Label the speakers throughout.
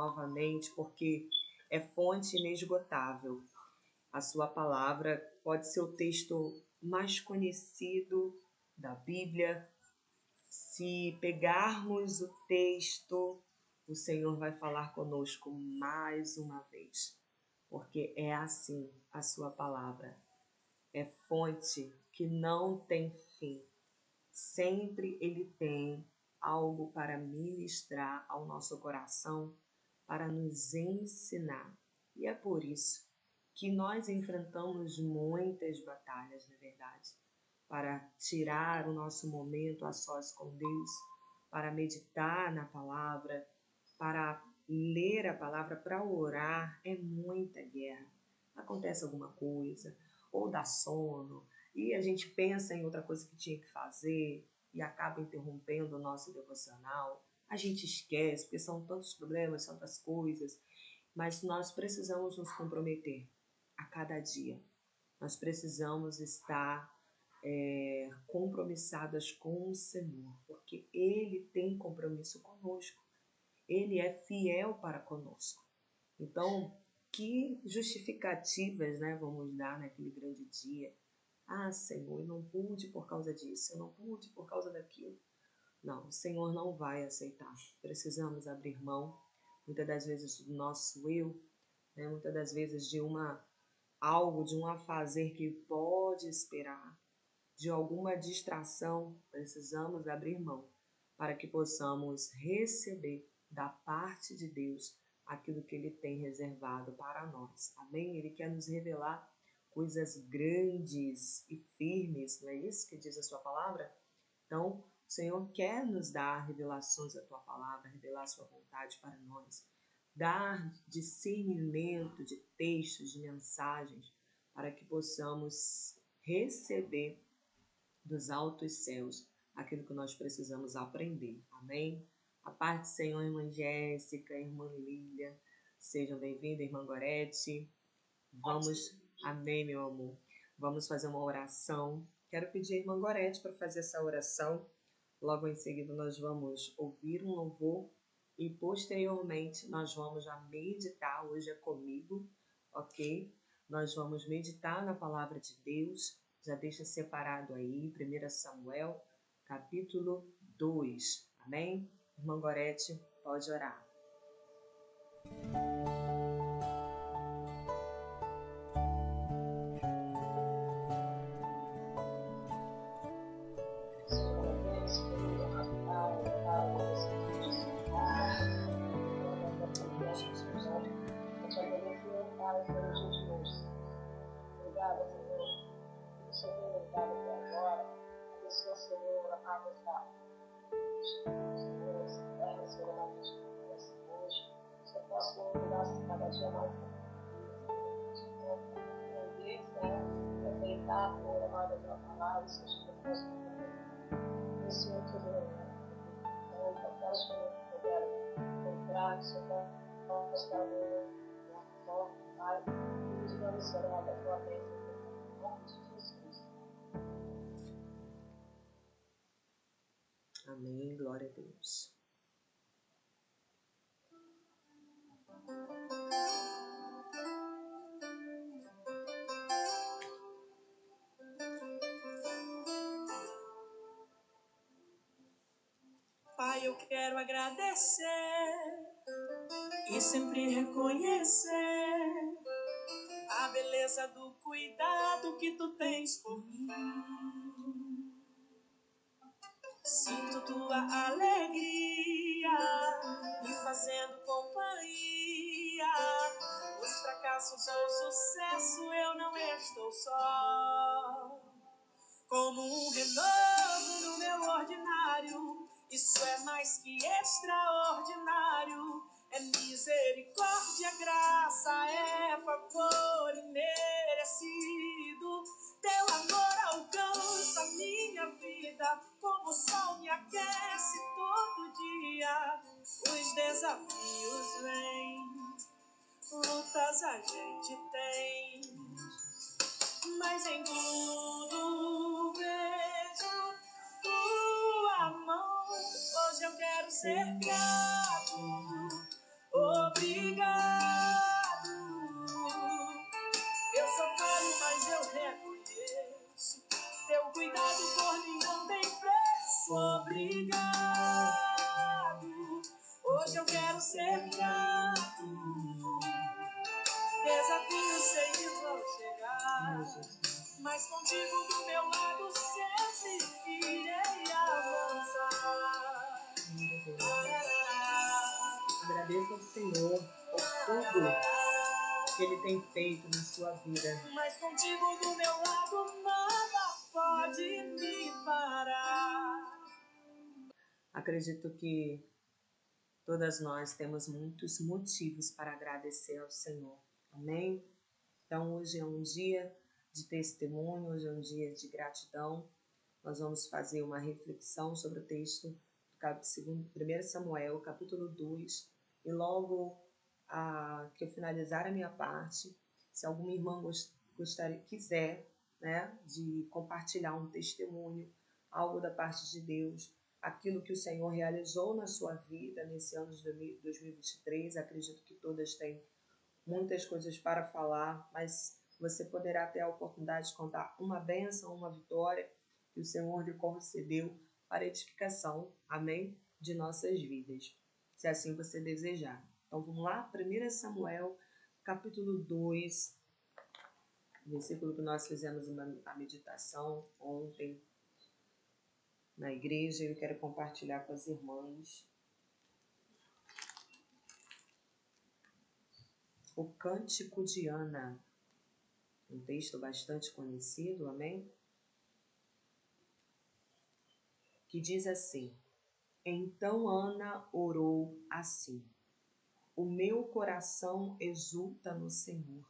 Speaker 1: novamente, porque é fonte inesgotável. A sua palavra pode ser o texto mais conhecido da Bíblia. Se pegarmos o texto, o Senhor vai falar conosco mais uma vez, porque é assim a sua palavra. É fonte que não tem fim. Sempre Ele tem algo para ministrar ao nosso coração, para nos ensinar. E é por isso que nós enfrentamos muitas batalhas, na verdade, para tirar o nosso momento a sós com Deus, para meditar na palavra, para ler a palavra, para orar. É muita guerra. Acontece alguma coisa, ou dá sono, e a gente pensa em outra coisa que tinha que fazer e acaba interrompendo o nosso devocional. A gente esquece, porque são tantos problemas, tantas coisas, mas nós precisamos nos comprometer a cada dia. Nós precisamos estar compromissadas com o Senhor, porque Ele tem compromisso conosco. Ele é fiel para conosco. Então, que justificativas, vamos dar naquele grande dia? Ah, Senhor, eu não pude por causa disso, eu não pude por causa daquilo. Não, o Senhor não vai aceitar. Precisamos abrir mão, muitas das vezes, do nosso eu, muitas das vezes de um afazer que pode esperar, de alguma distração. Precisamos abrir mão para que possamos receber da parte de Deus aquilo que Ele tem reservado para nós. Amém? Ele quer nos revelar coisas grandes e firmes, não é isso que diz a sua palavra? Então, o Senhor quer nos dar revelações da tua palavra, revelar a sua vontade para nós, dar discernimento de textos, de mensagens, para que possamos receber dos altos céus aquilo que nós precisamos aprender. Amém? A paz do Senhor, irmã Jéssica, irmã Lília, sejam bem-vindas, irmã Gorete. Amém, meu amor. Vamos fazer uma oração. Quero pedir a irmã Gorete para fazer essa oração. Logo em seguida nós vamos ouvir um louvor e posteriormente nós vamos já meditar. Hoje é comigo, ok? Nós vamos meditar na palavra de Deus. Já deixa separado aí, 1 Samuel, capítulo 2. Amém? Irmã Gorete, pode orar.
Speaker 2: Obrigada, Senhor. O Senhor nos dá até agora. Abençoa, Senhor, a água da Senhor, Senhor, na nossa hoje. Que eu possa mudar cada dia mais. Aprender, aproveitar por amar a tua palavra, seja que eu possa aprender. O Senhor, que eu peço que eu puder encontrar, que o Senhor possa estar na forma, Pai. Vamos orar da tua bênção, em nome de Jesus.
Speaker 1: Amém, glória a Deus.
Speaker 3: Pai, eu quero agradecer e sempre reconhecer a beleza do cuidado que tu tens por mim. Sinto tua alegria me fazendo companhia. Nos fracassos ou sucesso eu não estou só. Como um renovo no meu ordinário, isso é mais que extraordinário. É misericórdia, graça, é favor imerecido. Teu amor alcança minha vida, como o sol me aquece todo dia. Os desafios vêm, lutas a gente tem, mas em tudo vejo tua mão. Hoje eu quero ser grato, obrigado mercado. Desafios sei que vão chegar, mas contigo do meu lado sempre irei avançar.
Speaker 1: Agradeça ao Senhor por tudo que Ele tem feito na sua vida.
Speaker 3: Mas contigo do meu lado nada pode me parar.
Speaker 1: Acredito que todas nós temos muitos motivos para agradecer ao Senhor. Amém? Então hoje é um dia de testemunho, hoje é um dia de gratidão. Nós vamos fazer uma reflexão sobre o texto do 1 Samuel, capítulo 2. E logo que eu finalizar a minha parte, se alguma irmã quiser, né, de compartilhar um testemunho, algo da parte de Deus, aquilo que o Senhor realizou na sua vida nesse ano de 2023, acredito que todas têm muitas coisas para falar, mas você poderá ter a oportunidade de contar uma bênção, uma vitória que o Senhor lhe concedeu para a edificação, amém, de nossas vidas, se assim você desejar. Então vamos lá, 1 Samuel, capítulo 2, versículo que nós fizemos a meditação ontem na igreja, eu quero compartilhar com as irmãs. O Cântico de Ana, um texto bastante conhecido, amém? Que diz assim: Então Ana orou assim: O meu coração exulta no Senhor,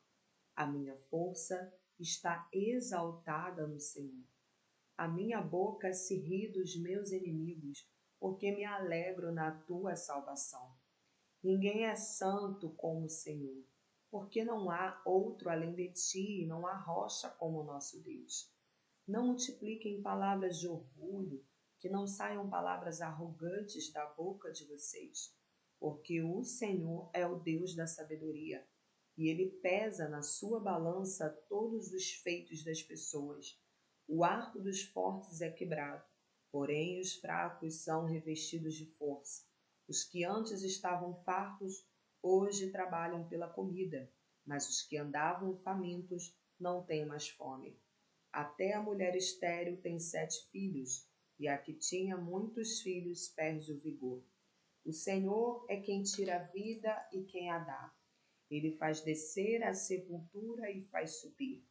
Speaker 1: a minha força está exaltada no Senhor. A minha boca se ri dos meus inimigos, porque me alegro na tua salvação. Ninguém é santo como o Senhor, porque não há outro além de ti, e não há rocha como o nosso Deus. Não multipliquem palavras de orgulho, que não saiam palavras arrogantes da boca de vocês, porque o Senhor é o Deus da sabedoria, e Ele pesa na sua balança todos os feitos das pessoas. O arco dos fortes é quebrado, porém os fracos são revestidos de força. Os que antes estavam fartos, hoje trabalham pela comida, mas os que andavam famintos não têm mais fome. Até a mulher estéril tem 7 filhos, e a que tinha muitos filhos perde o vigor. O Senhor é quem tira a vida e quem a dá. Ele faz descer a sepultura e faz subir.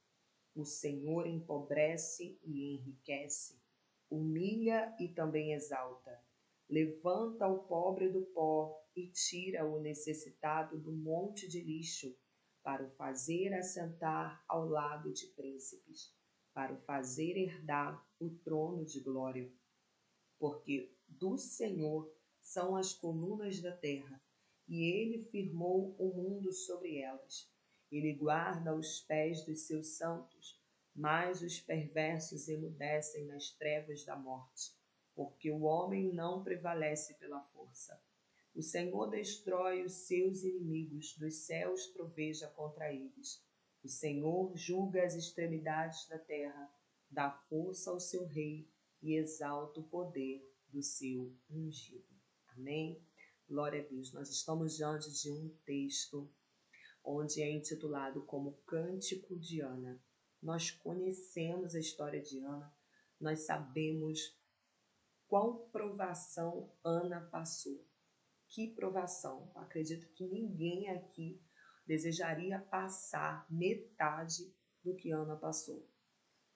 Speaker 1: O Senhor empobrece e enriquece, humilha e também exalta. Levanta o pobre do pó e tira o necessitado do monte de lixo, para o fazer assentar ao lado de príncipes, para o fazer herdar o trono de glória. Porque do Senhor são as colunas da terra, e ele firmou o mundo sobre elas. Ele guarda os pés dos seus santos, mas os perversos emudecem nas trevas da morte, porque o homem não prevalece pela força. O Senhor destrói os seus inimigos, dos céus troveja contra eles. O Senhor julga as extremidades da terra, dá força ao seu rei e exalta o poder do seu ungido. Amém? Glória a Deus. Nós estamos diante de um texto onde é intitulado como Cântico de Ana. Nós conhecemos a história de Ana, nós sabemos qual provação Ana passou. Que provação! Acredito que ninguém aqui desejaria passar metade do que Ana passou.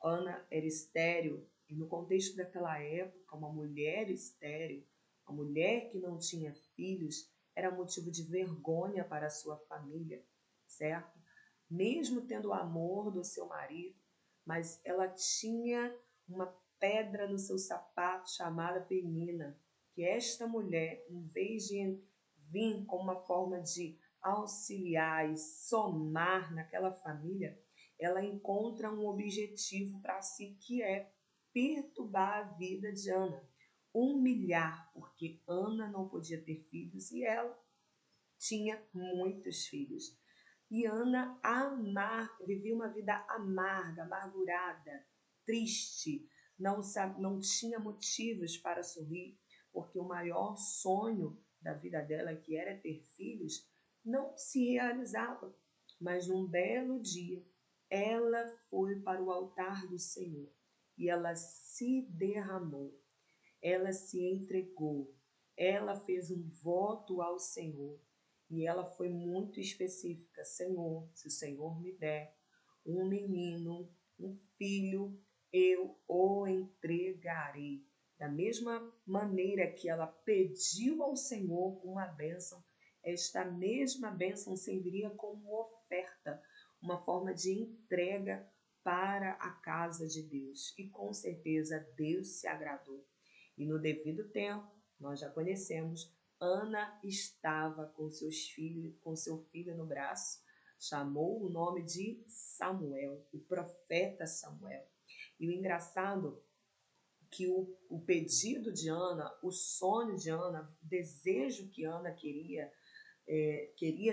Speaker 1: Ana era estéril, e no contexto daquela época, uma mulher estéril, uma mulher que não tinha filhos, era motivo de vergonha para a sua família, certo? Mesmo tendo o amor do seu marido, mas ela tinha uma pedra no seu sapato chamada Penina, que esta mulher, em vez de vir como uma forma de auxiliar e somar naquela família, ela encontra um objetivo para si, que é perturbar a vida de Ana, humilhar, porque Ana não podia ter filhos e ela tinha muitos filhos. E Ana vivia uma vida amarga, amargurada, triste, não tinha motivos para sorrir, porque o maior sonho da vida dela, que era ter filhos, não se realizava. Mas num belo dia, ela foi para o altar do Senhor e ela se derramou, ela se entregou, ela fez um voto ao Senhor e ela foi muito específica: Senhor, se o Senhor me der um menino, um filho, eu o entregarei. Da mesma maneira que ela pediu ao Senhor uma bênção, esta mesma bênção serviria como oferta, uma forma de entrega para a casa de Deus. E com certeza Deus se agradou. E no devido tempo, nós já conhecemos, Ana estava com seu filho no braço, chamou o nome de Samuel, o profeta Samuel. E o engraçado que o pedido de Ana, o sonho de Ana, o desejo que Ana queria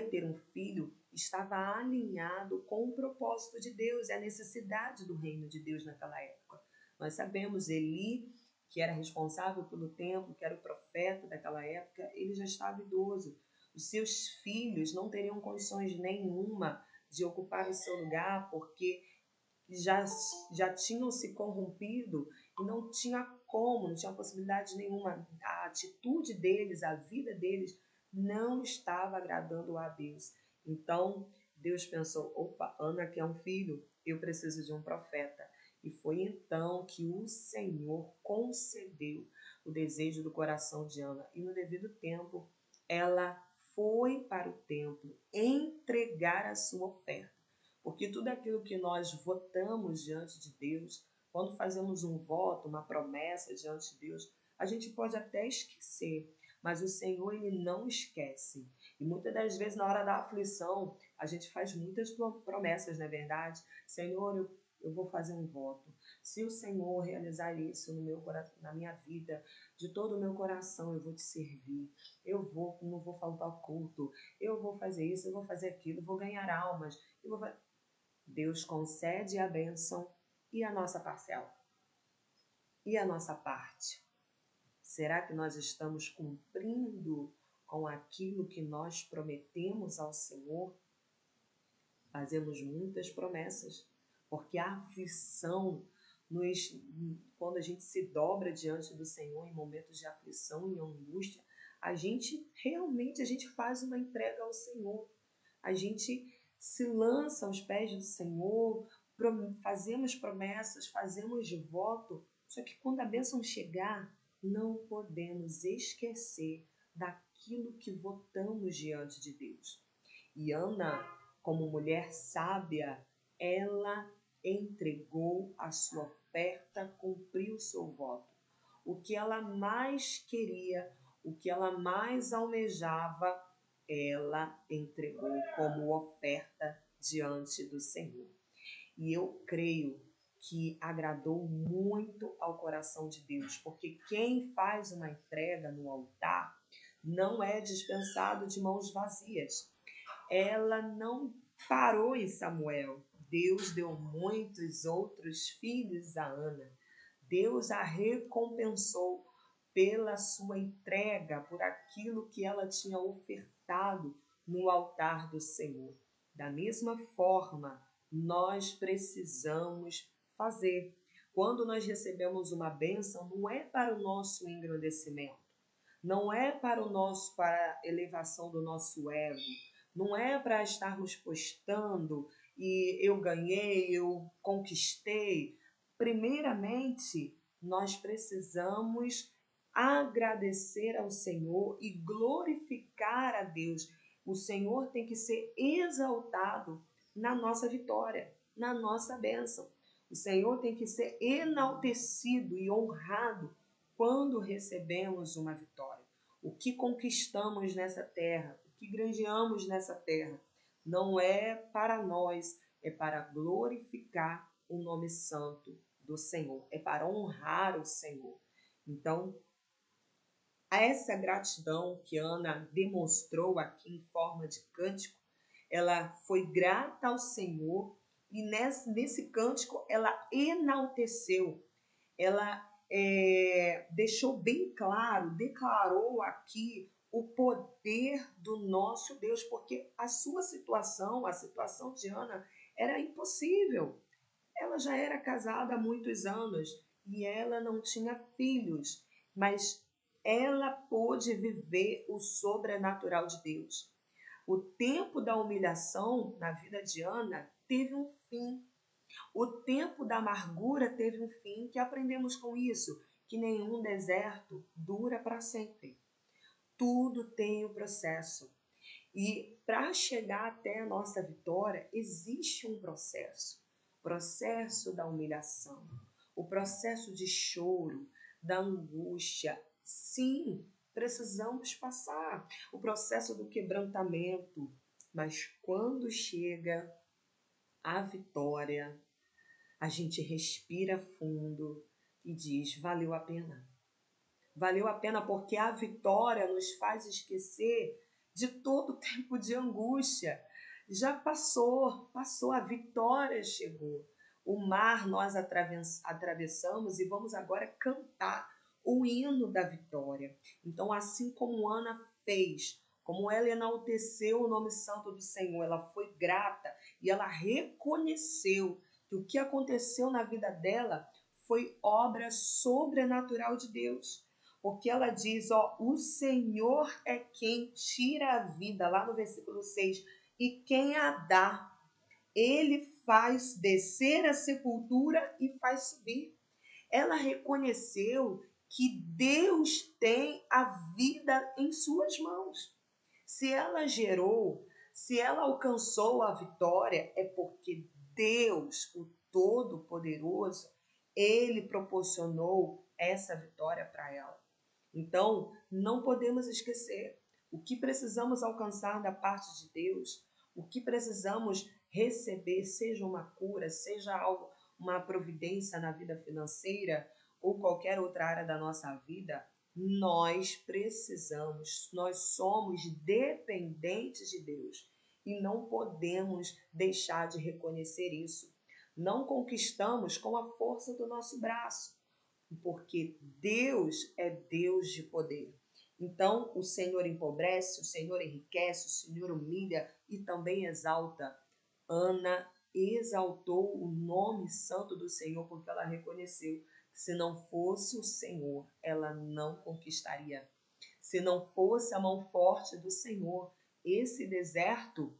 Speaker 1: ter um filho, estava alinhado com o propósito de Deus e a necessidade do reino de Deus naquela época. Nós sabemos, Eli, que era responsável pelo templo, que era o profeta daquela época, ele já estava idoso. Os seus filhos não teriam condições nenhuma de ocupar o seu lugar, porque já tinham se corrompido e não tinha como, não tinha possibilidade nenhuma. A atitude deles, a vida deles não estava agradando a Deus. Então, Deus pensou: opa, Ana quer um filho, eu preciso de um profeta. E foi então que o Senhor concedeu o desejo do coração de Ana. E no devido tempo, ela foi para o templo entregar a sua oferta. Porque tudo aquilo que nós votamos diante de Deus, quando fazemos um voto, uma promessa diante de Deus, a gente pode até esquecer, mas o Senhor, ele não esquece. E muitas das vezes, na hora da aflição, a gente faz muitas promessas, não é verdade? Senhor, eu vou fazer um voto. Se o Senhor realizar isso na minha vida, de todo o meu coração, eu vou te servir. Não vou faltar ao culto. Eu vou fazer isso, eu vou fazer aquilo, vou ganhar almas. Deus concede a bênção e a nossa parcela. E a nossa parte? Será que nós estamos cumprindo com aquilo que nós prometemos ao Senhor? Fazemos muitas promessas, porque a aflição, quando a gente se dobra diante do Senhor em momentos de aflição e angústia, a gente faz uma entrega ao Senhor. A gente se lança aos pés do Senhor, fazemos promessas, fazemos de voto, só que quando a bênção chegar, não podemos esquecer daquilo que votamos diante de Deus. E Ana, como mulher sábia, ela entregou a sua oferta, cumpriu o seu voto. O que ela mais queria, o que ela mais almejava, ela entregou como oferta diante do Senhor. E eu creio que agradou muito ao coração de Deus, porque quem faz uma entrega no altar não é dispensado de mãos vazias. Ela não parou em Samuel. Deus deu muitos outros filhos a Ana. Deus a recompensou pela sua entrega, por aquilo que ela tinha ofertado no altar do Senhor. Da mesma forma, nós precisamos fazer. Quando nós recebemos uma bênção, não é para o nosso engrandecimento, não é para a elevação do nosso ego, não é para estarmos postando e eu ganhei, eu conquistei. Primeiramente, nós precisamos agradecer ao Senhor e glorificar a Deus. O Senhor tem que ser exaltado na nossa vitória, na nossa bênção. O Senhor tem que ser enaltecido e honrado quando recebemos uma vitória. O que conquistamos nessa terra, o que granjeamos nessa terra, não é para nós, é para glorificar o nome santo do Senhor, é para honrar o Senhor. Então, essa gratidão que Ana demonstrou aqui em forma de cântico, ela foi grata ao Senhor e nesse cântico ela enalteceu, ela deixou bem claro, declarou aqui o poder do nosso Deus, porque a sua situação, a situação de Ana, era impossível. Ela já era casada há muitos anos e ela não tinha filhos, mas ela pôde viver o sobrenatural de Deus. O tempo da humilhação na vida de Ana teve um fim. O tempo da amargura teve um fim. Que aprendemos com isso? Que nenhum deserto dura para sempre. Tudo tem um processo. E para chegar até a nossa vitória, existe um processo. O processo da humilhação, o processo de choro, da angústia. Sim, precisamos passar. O processo do quebrantamento. Mas quando chega a vitória, a gente respira fundo e diz: valeu a pena. Valeu a pena porque a vitória nos faz esquecer de todo o tempo de angústia. Já passou, a vitória chegou. O mar nós atravessamos e vamos agora cantar o hino da vitória. Então, assim como Ana fez, como ela enalteceu o nome santo do Senhor, ela foi grata e ela reconheceu que o que aconteceu na vida dela foi obra sobrenatural de Deus. Porque ela diz, o Senhor é quem tira a vida, lá no versículo 6, e quem a dá. Ele faz descer a sepultura e faz subir. Ela reconheceu que Deus tem a vida em suas mãos. Se ela gerou, se ela alcançou a vitória, é porque Deus, o Todo-Poderoso, Ele proporcionou essa vitória para ela. Então, não podemos esquecer o que precisamos alcançar da parte de Deus, o que precisamos receber, seja uma cura, seja algo, uma providência na vida financeira ou qualquer outra área da nossa vida, nós precisamos, nós somos dependentes de Deus e não podemos deixar de reconhecer isso. Não conquistamos com a força do nosso braço, porque Deus é Deus de poder. Então, o Senhor empobrece, o Senhor enriquece, o Senhor humilha e também exalta. Ana exaltou o nome santo do Senhor porque ela reconheceu que se não fosse o Senhor, ela não conquistaria. Se não fosse a mão forte do Senhor, esse deserto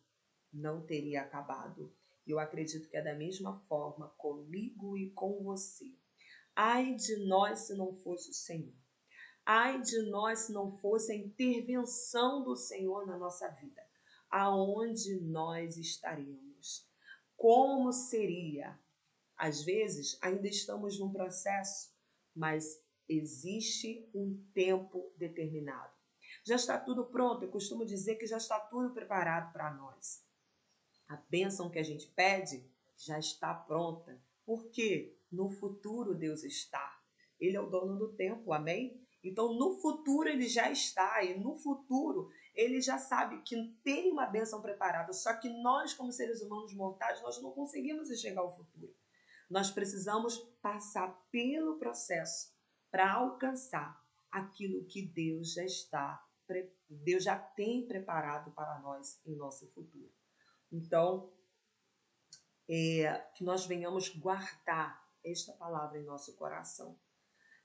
Speaker 1: não teria acabado. Eu acredito que é da mesma forma comigo e com você. Ai de nós se não fosse o Senhor. Ai de nós se não fosse a intervenção do Senhor na nossa vida. Aonde nós estaríamos? Como seria? Às vezes ainda estamos num processo, mas existe um tempo determinado. Já está tudo pronto? Eu costumo dizer que já está tudo preparado para nós. A bênção que a gente pede já está pronta. Por quê? No futuro Deus está. Ele é o dono do tempo, amém? Então, no futuro ele já está, e no futuro ele já sabe que tem uma bênção preparada. Só que nós, como seres humanos mortais, nós não conseguimos enxergar o futuro. Nós precisamos passar pelo processo para alcançar aquilo que Deus já tem preparado para nós em nosso futuro. Então, que nós venhamos guardar esta palavra em nosso coração.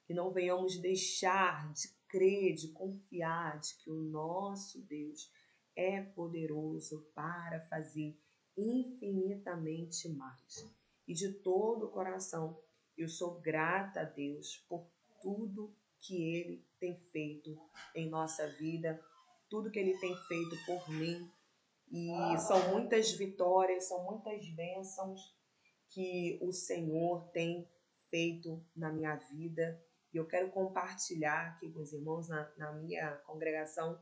Speaker 1: Que não venhamos deixar de crer, de confiar de que o nosso Deus é poderoso para fazer infinitamente mais. E de todo o coração, eu sou grata a Deus por tudo que Ele tem feito em nossa vida, tudo que Ele tem feito por mim. E são muitas vitórias, são muitas bênçãos que o Senhor tem feito na minha vida. E eu quero compartilhar aqui com os irmãos na minha congregação.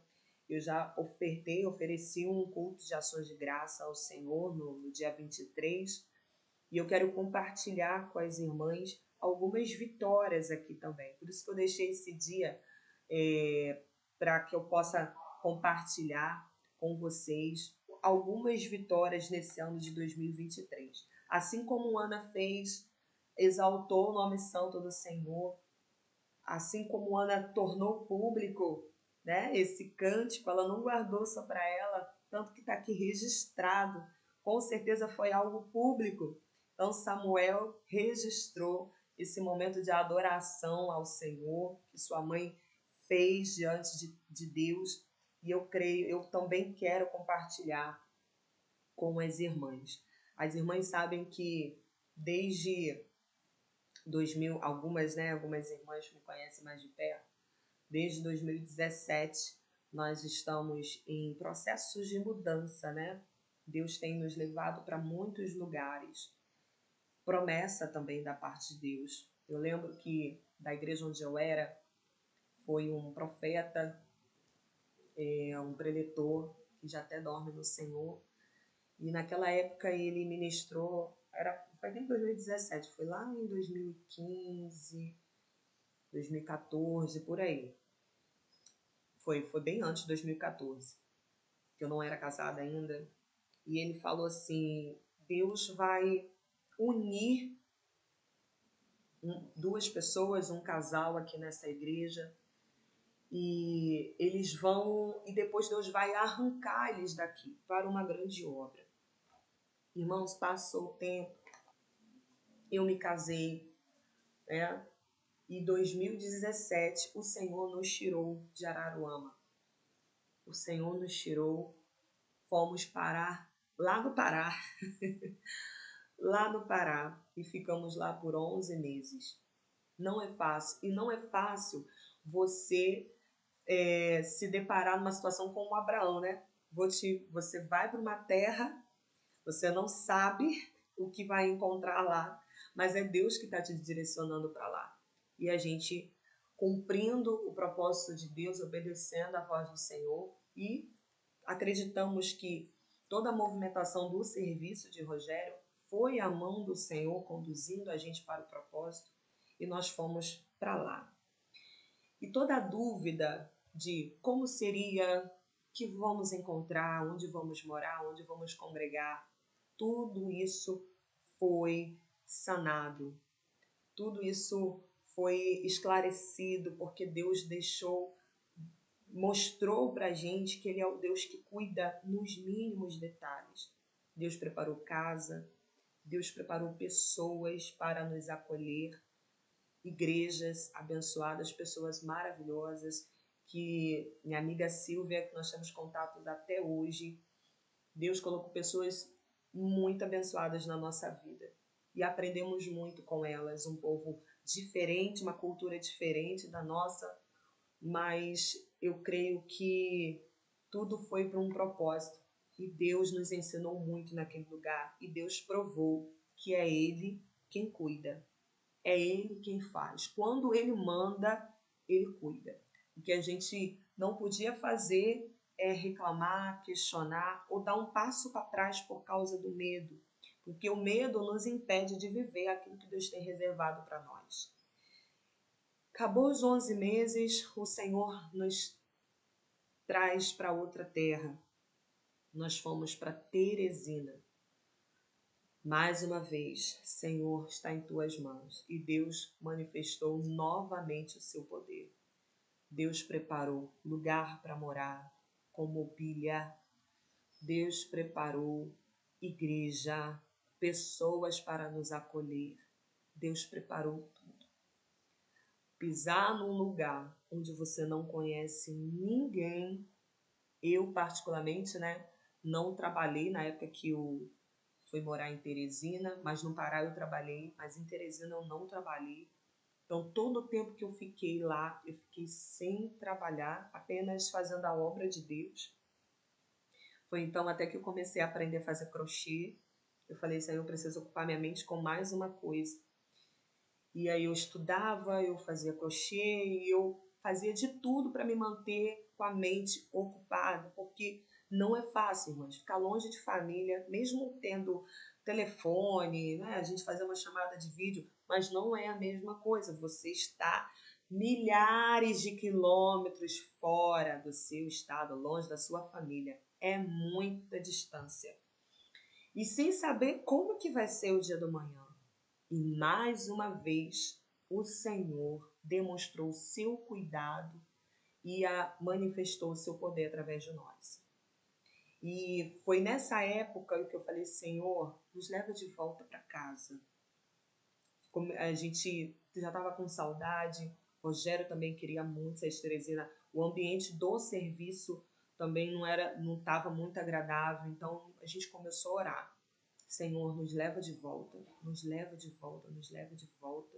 Speaker 1: Eu já ofereci um culto de ações de graça ao Senhor no dia 23. E eu quero compartilhar com as irmãs algumas vitórias aqui também. Por isso que eu deixei esse dia para que eu possa compartilhar com vocês algumas vitórias nesse ano de 2023. Assim como Ana fez, exaltou o nome santo do Senhor, assim como Ana tornou público né? Esse cântico, ela não guardou só para ela, tanto que está aqui registrado. Com certeza foi algo público. Então Samuel registrou esse momento de adoração ao Senhor que sua mãe fez diante de Deus. E eu creio, eu também quero compartilhar com as irmãs. As irmãs sabem que desde 2000, algumas irmãs me conhecem mais de perto, desde 2017 nós estamos em processos de mudança, né? Deus tem nos levado para muitos lugares. Promessa também da parte de Deus. Eu lembro que da igreja onde eu era, foi um profeta, um preletor, que já até dorme no Senhor. E naquela época ele ministrou, foi em 2017, foi lá em 2015, 2014, por aí. Foi bem antes de 2014, que eu não era casada ainda. E ele falou assim, Deus vai unir duas pessoas, um casal aqui nessa igreja, e eles vão, e depois Deus vai arrancar eles daqui para uma grande obra. Irmãos, passou o tempo, eu me casei, né? E em 2017 o Senhor nos tirou de Araruama. O Senhor nos tirou, fomos parar lá no Pará, lá no Pará, e ficamos lá por 11 meses. Não é fácil, e não é fácil você se deparar numa situação como Abraão, né? Você vai para uma terra, você não sabe o que vai encontrar lá, mas é Deus que está te direcionando para lá. E a gente cumprindo o propósito de Deus, obedecendo a voz do Senhor, e acreditamos que toda a movimentação do serviço de Rogério foi a mão do Senhor conduzindo a gente para o propósito, e nós fomos para lá. E toda a dúvida de como seria, que vamos encontrar, onde vamos morar, onde vamos congregar, tudo isso foi sanado. Tudo isso foi esclarecido, porque Deus mostrou para a gente que Ele é o Deus que cuida nos mínimos detalhes. Deus preparou casa, Deus preparou pessoas para nos acolher, igrejas abençoadas, pessoas maravilhosas, que minha amiga Silvia, que nós temos contatos até hoje, Deus colocou pessoas muito abençoadas na nossa vida e aprendemos muito com elas, um povo diferente, uma cultura diferente da nossa, mas eu creio que tudo foi para um propósito e Deus nos ensinou muito naquele lugar e Deus provou que é Ele quem cuida. É Ele quem faz. Quando Ele manda, Ele cuida. O que a gente não podia fazer é reclamar, questionar ou dar um passo para trás por causa do medo. Porque o medo nos impede de viver aquilo que Deus tem reservado para nós. Acabou os 11 meses, o Senhor nos traz para outra terra. Nós fomos para Teresina. Mais uma vez, Senhor, está em tuas mãos. E Deus manifestou novamente o seu poder. Deus preparou lugar para morar, com mobília. Deus preparou igreja, pessoas para nos acolher. Deus preparou tudo. Pisar num lugar onde você não conhece ninguém. Eu, particularmente, né, não trabalhei na época que eu fui morar em Teresina, mas no Pará eu trabalhei, mas em Teresina eu não trabalhei. Então, todo o tempo que eu fiquei lá, eu fiquei sem trabalhar, apenas fazendo a obra de Deus. Foi então até que eu comecei a aprender a fazer crochê. Eu falei assim, eu preciso ocupar minha mente com mais uma coisa. E aí eu estudava, eu fazia crochê e eu fazia de tudo para me manter com a mente ocupada, porque não é fácil, irmãos, ficar longe de família, mesmo tendo telefone, né? A gente fazer uma chamada de vídeo, mas não é a mesma coisa. Você está milhares de quilômetros fora do seu estado, longe da sua família. É muita distância. E sem saber como que vai ser o dia do manhã. E mais uma vez, o Senhor demonstrou seu cuidado e manifestou o seu poder através de nós. E foi nessa época que eu falei, Senhor, nos leva de volta para casa. A gente já estava com saudade, Rogério também queria muito ser Teresina, o ambiente do serviço também não estava muito agradável, então a gente começou a orar. Senhor, nos leva de volta, nos leva de volta, nos leva de volta.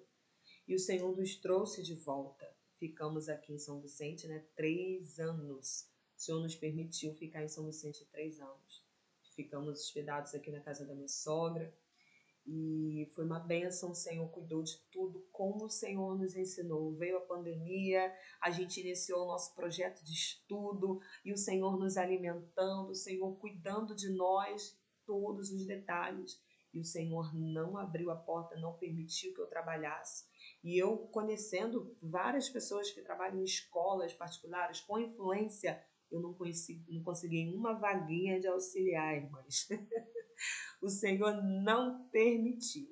Speaker 1: E o Senhor nos trouxe de volta. Ficamos aqui em São Vicente, 3 anos. O Senhor nos permitiu ficar em São Vicente 3 anos. Ficamos hospedados aqui na casa da minha sogra. E foi uma bênção, o Senhor cuidou de tudo, como o Senhor nos ensinou. Veio a pandemia, a gente iniciou o nosso projeto de estudo, e o Senhor nos alimentando, o Senhor cuidando de nós, todos os detalhes. E o Senhor não abriu a porta, não permitiu que eu trabalhasse. E eu, conhecendo várias pessoas que trabalham em escolas particulares, com influência, eu não consegui uma vaguinha de auxiliar, irmãs. O Senhor não permitiu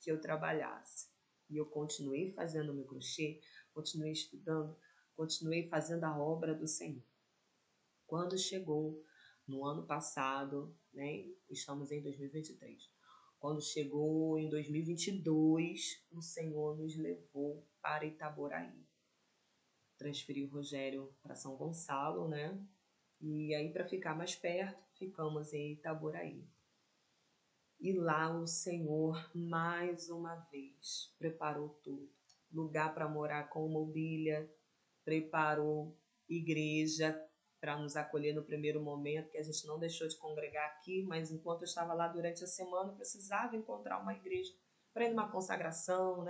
Speaker 1: que eu trabalhasse. E eu continuei fazendo meu crochê, continuei estudando, continuei fazendo a obra do Senhor. Quando chegou no ano passado, estamos em 2023, quando chegou em 2022, o Senhor nos levou para Itaboraí. Transferiu o Rogério para São Gonçalo, E aí, para ficar mais perto, ficamos em Itaboraí. E lá o Senhor, mais uma vez, preparou tudo. Lugar para morar com mobília, preparou igreja para nos acolher no primeiro momento, que a gente não deixou de congregar aqui, mas enquanto eu estava lá durante a semana, eu precisava encontrar uma igreja para ir numa consagração,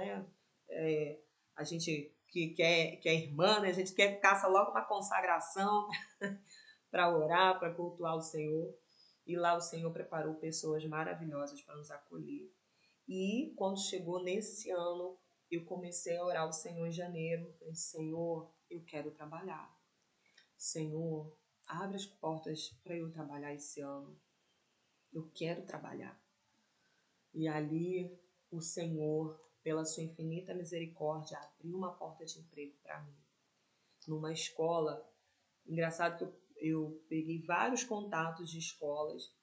Speaker 1: a gente que é irmã, a gente quer que caça logo uma consagração para orar, para cultuar o Senhor. E lá o Senhor preparou pessoas maravilhosas para nos acolher. E quando chegou nesse ano, eu comecei a orar ao Senhor em janeiro. Falei, Senhor, eu quero trabalhar. Senhor, abre as portas para eu trabalhar esse ano. Eu quero trabalhar. E ali o Senhor, pela sua infinita misericórdia, abriu uma porta de emprego para mim. Numa escola, engraçado que eu peguei vários contatos de escolas,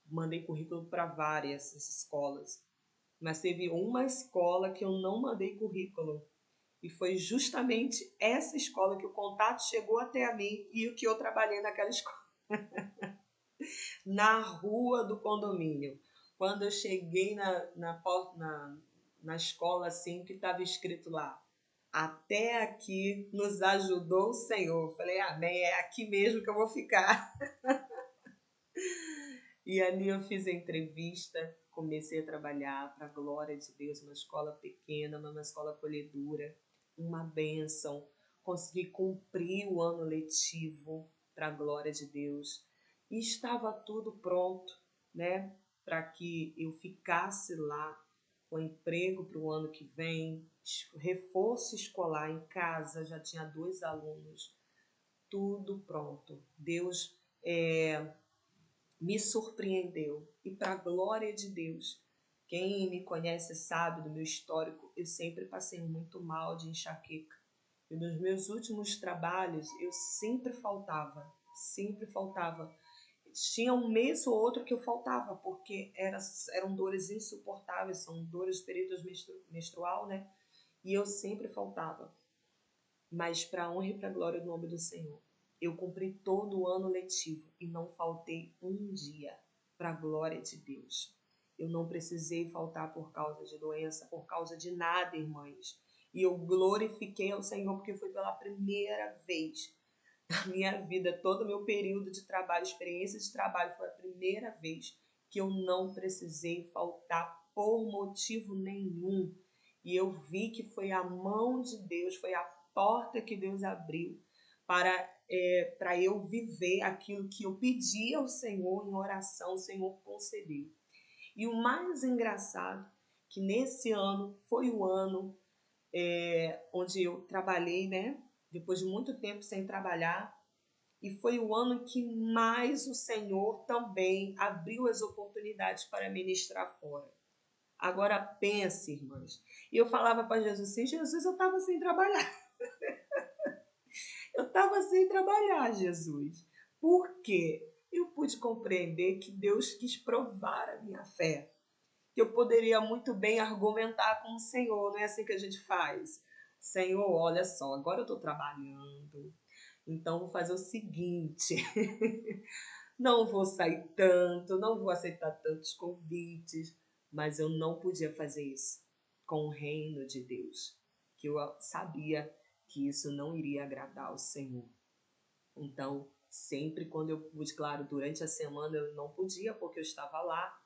Speaker 1: mandei currículo para várias escolas, mas teve uma escola que eu não mandei currículo, e foi justamente essa escola que o contato chegou até a mim e o que eu trabalhei naquela escola. Na rua do condomínio. Quando eu cheguei na escola, assim, que estava escrito lá, até aqui nos ajudou o Senhor. Falei, amém, é aqui mesmo que eu vou ficar. E ali eu fiz a entrevista, comecei a trabalhar para a glória de Deus, uma escola pequena, uma escola acolhedora, uma bênção. Consegui cumprir o ano letivo para a glória de Deus. E estava tudo pronto, para que eu ficasse lá com emprego para o ano que vem, reforço escolar em casa, já tinha 2 alunos, tudo pronto. Deus me surpreendeu. E para a glória de Deus, quem me conhece sabe do meu histórico, eu sempre passei muito mal de enxaqueca. E nos meus últimos trabalhos, eu sempre faltava. Tinha um mês ou outro que eu faltava, porque eram dores insuportáveis, são dores do período menstrual, E eu sempre faltava. Mas para a honra e para a glória do nome do Senhor, eu cumpri todo o ano letivo e não faltei um dia, para a glória de Deus. Eu não precisei faltar por causa de doença, por causa de nada, irmãs. E eu glorifiquei ao Senhor, porque foi pela primeira vez na minha vida, todo o meu período de trabalho, experiência de trabalho, foi a primeira vez que eu não precisei faltar por motivo nenhum. E eu vi que foi a mão de Deus, foi a porta que Deus abriu para eu viver aquilo que eu pedi ao Senhor em oração, o Senhor concedeu. E o mais engraçado, que nesse ano foi o ano onde eu trabalhei, depois de muito tempo sem trabalhar, e foi o ano que mais o Senhor também abriu as oportunidades para ministrar fora. Agora pense, irmãs. E eu falava para Jesus assim, Jesus, eu estava sem trabalhar. Eu estava sem trabalhar, Jesus. Por quê? Eu pude compreender que Deus quis provar a minha fé. Que eu poderia muito bem argumentar com o Senhor. Não é assim que a gente faz. Senhor, olha só, agora eu estou trabalhando. Então, vou fazer o seguinte. Não vou sair tanto, não vou aceitar tantos convites. Mas eu não podia fazer isso com o reino de Deus. Que eu sabia que isso não iria agradar ao Senhor. Então, sempre quando eu pude, claro, durante a semana eu não podia porque eu estava lá,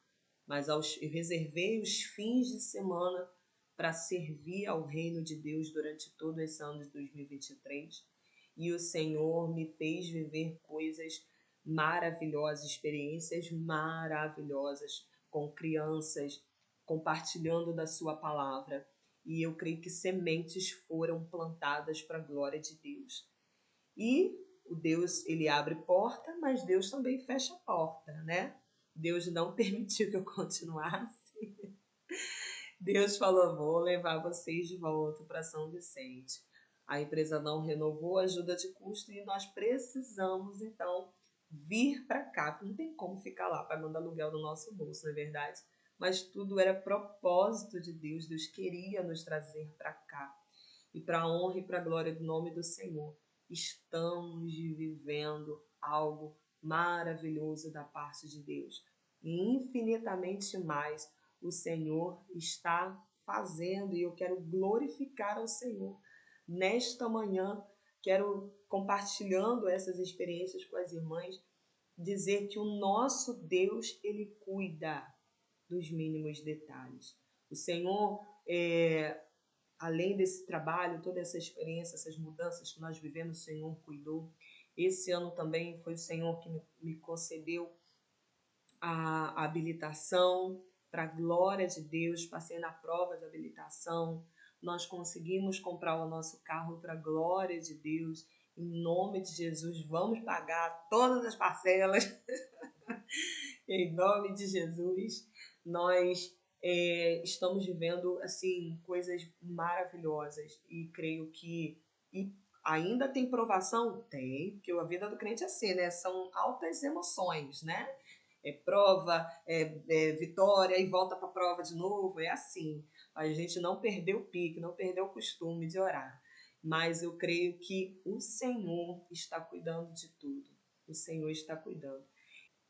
Speaker 1: mas eu reservei os fins de semana para servir ao reino de Deus durante todo esse ano de 2023. E o Senhor me fez viver coisas maravilhosas, experiências maravilhosas com crianças, compartilhando da sua palavra. E eu creio que sementes foram plantadas para a glória de Deus. E o Deus, ele abre porta, mas Deus também fecha a porta, né? Deus não permitiu que eu continuasse. Deus falou, vou levar vocês de volta para São Vicente. A empresa não renovou a ajuda de custo e nós precisamos, então, vir para cá. Não tem como ficar lá pagando aluguel no nosso bolso, não é verdade? Mas tudo era propósito de Deus. Deus queria nos trazer para cá. E para a honra e para a glória do nome do Senhor, estamos vivendo algo maravilhoso da parte de Deus. E infinitamente mais o Senhor está fazendo, e eu quero glorificar ao Senhor. Nesta manhã, quero, compartilhando essas experiências com as irmãs, dizer que o nosso Deus, ele cuida dos mínimos detalhes. O Senhor, além desse trabalho, toda essa experiência, essas mudanças que nós vivemos, o Senhor cuidou. Esse ano também foi o Senhor que me concedeu a habilitação, para a glória de Deus. Passei na prova de habilitação, nós conseguimos comprar o nosso carro para a glória de Deus. Em nome de Jesus, vamos pagar todas as parcelas. Em nome de Jesus, nós estamos vivendo assim coisas maravilhosas e creio que ainda tem provação? Tem, porque a vida do crente é assim, né? São altas emoções, né? É prova, vitória e volta para a prova de novo, é assim. A gente não perdeu o pique, não perdeu o costume de orar. Mas eu creio que o Senhor está cuidando de tudo. O Senhor está cuidando.